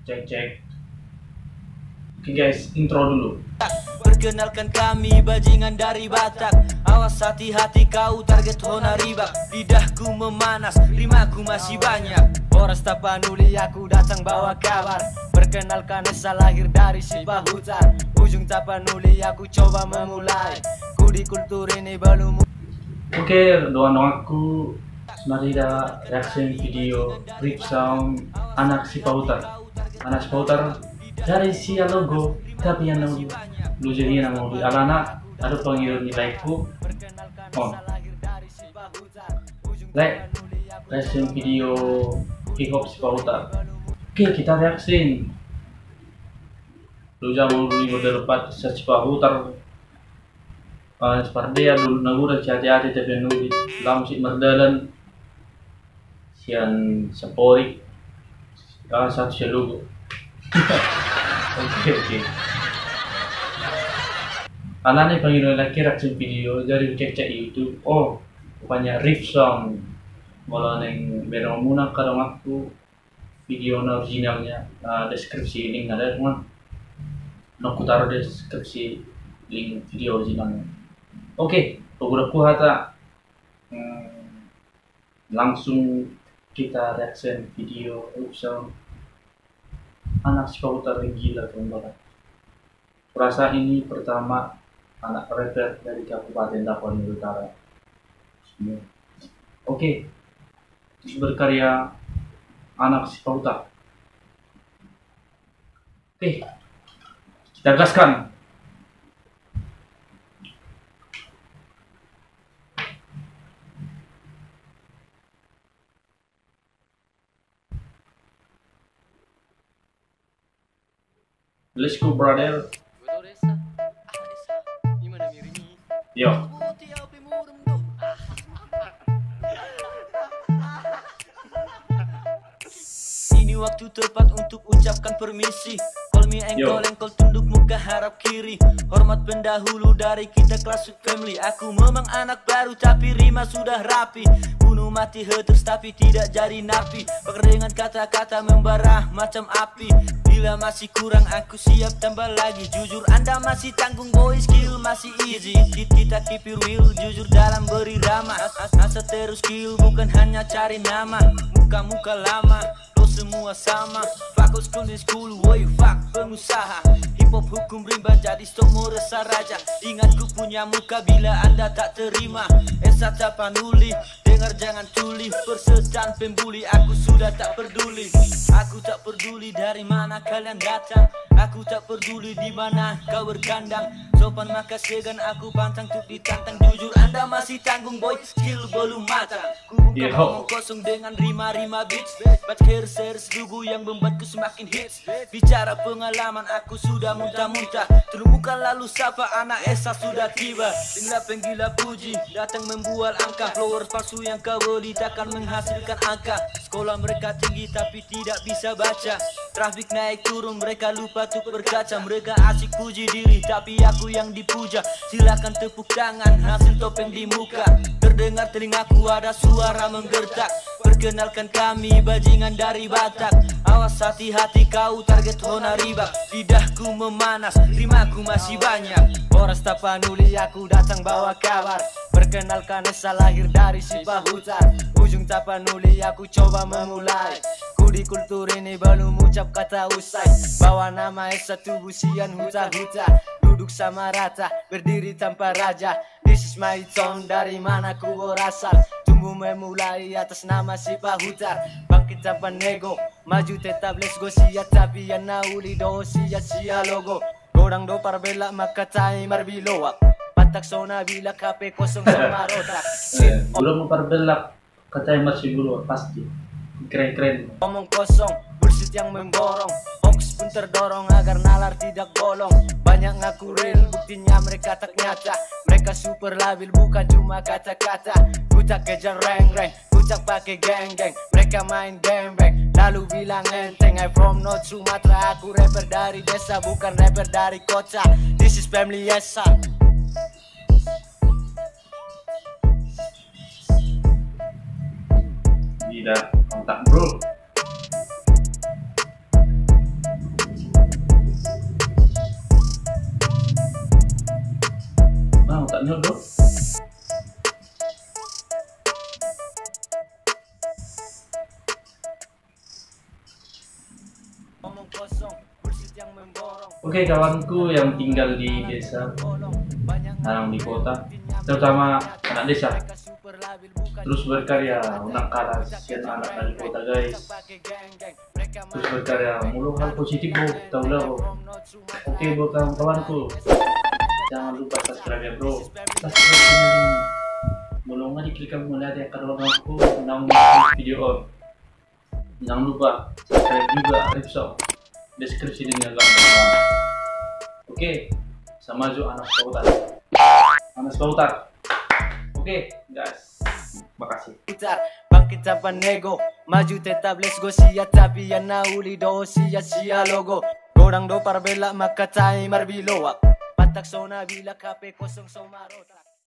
Cek cek. Oke guys, intro dulu. Perkenalkan kami bajingan dari Batak. Awas hati-hati kau target hona riba. Lidahku memanas, rimaku masih banyak. Boras Tapanuli aku datang bawa kabar. Perkenalkan Esa lahir dari Sibah Hutan. Ujung Tapanuli aku coba memulai. Ku di kultur ini belum. Oke, doang aku mari ada reaction video rip sound anak si pautar. Anak si pautar dari si logo tapi yang namu lu jadi yang namu di alana ada panggil nilai ku like reaction video hip hop si pautar. Oke, kita reaction lu jangan dulu berdebat si pautar seperti ya dulu nagura hati-hati tapi nuli dalam si merdalan sian sepori satu si logo. Oke. Anak nih panggil lagi reaction video dari cek YouTube. Oh, rupanya riff song. Malah neng berang muna kadang aku video originalnya deskripsi link ada cuma aku taruh deskripsi link video originalnya. Oke, beberapa hata langsung kita reaction video riff song anak si pautar yang gila kembaran. Rasa ini pertama anak rapper dari Kabupaten Tapanuli Utara. Oke, terus berkarya anak si pautar. Oke, kita gaskan. Let's go, brother. Yo. Ini waktu tepat untuk ucapkan permisi. Call me engkol tunduk muka harap kiri. Hormat pendahulu dari kita classic family. Aku memang anak baru tapi rima sudah rapi. Bunuh mati haters tapi tidak jadi napi. Pakai dengan kata-kata membara macam api. Bila masih kurang aku siap tambah lagi. Jujur anda masih tanggung boy, skill masih easy. Kita keep it real, jujur dalam berirama. Asa terus skill bukan hanya cari nama. Muka-muka lama, lo semua sama. Fokus school di school, woy fuck pengusaha. Hip hop hukum rimba jadi stop merasa raja. Ingat ku punya muka bila anda tak terima. Esa Tapanuli, dengar jangan tuli. Persetan pembuli, aku sudah tak peduli. Aku tak peduli dari mana kalian datang. Aku tak peduli di mana kau berkandang. Sopan maka segan aku pantang untuk ditantang. Jujur anda masih tanggung boy, skill belum matang. Ku buka ngomong kosong dengan rima-rima beats. But here's lugu yang membuatku semakin hits. Bicara pengalaman aku sudah muntah-muntah. Terbuka lalu sapa anak Esa sudah tiba. Tinggal penggila puji datang membual angka. Flowers palsu yang kau beli takkan menghasilkan angka. Sekolah mereka tinggi tapi tidak bisa baca. Trafik naik turun mereka lupa untuk berkaca. Mereka asik puji diri tapi aku yang dipuja. Silakan tepuk tangan hasil topeng di muka. Terdengar telingaku ada suara menggertak. Perkenalkan kami bajingan dari Batak. Awas hati-hati kau target hona riba. Lidahku memanas, rimaku masih banyak. Boras Tapanuli aku datang bawa kabar. Perkenalkan Esa lahir dari Sibah Hutan. Ujung Tapanuli aku coba memulai. Ku di kultur ini belum ucap kata usai. Bawa nama Esa tubuh sian huta-huta. Duduk sama rata, berdiri tanpa raja. This is my town, dari mana ku berasal. Tumbuh memulai atas nama Sibah Hutan. Bangkit tanpa nego, maju tetap let's go. Sia tapi yang nauli do sia logo. Godang do parbela maka timer biloa. Patak sona bila kape kosong sama rotak. Udah mau parbelak katanya masih dulu pasti keren. Ngomong kosong, bullshit yang memborong. Hoax pun terdorong agar nalar tidak bolong. Banyak ngaku real, buktinya mereka tak nyata. Mereka super labil bukan cuma kata-kata. Ku tak kejar reng-reng, ku tak pakai geng-geng. Mereka main gembeng, lalu bilang enteng. I from North Sumatra, aku rapper dari desa bukan rapper dari kota. This is family Esa. Tidak kontak bro. Oke, kawanku yang tinggal di desa, orang di kota, terutama anak desa, terus berkarya menangkal kasihan anak dari kota guys, terus berkarya mulu hal positif bro, tahu lah bro. Oke bro, kawan-kawanku, jangan lupa subscribe ya bro, subscribe channel ini, belum diklik melihat ya kalau aku menang video on. Jangan lupa subscribe juga Ripsong, deskripsi dengan gampang. Oke, sama Jo anak Pautar. Oke, guys, makasih. Bangkit sa panego, maju tetap let's go. Siya tapi yan na uli do, siya logo. Gorang do para bela makatay marbilo. Patak so na bila kape kosong so marota.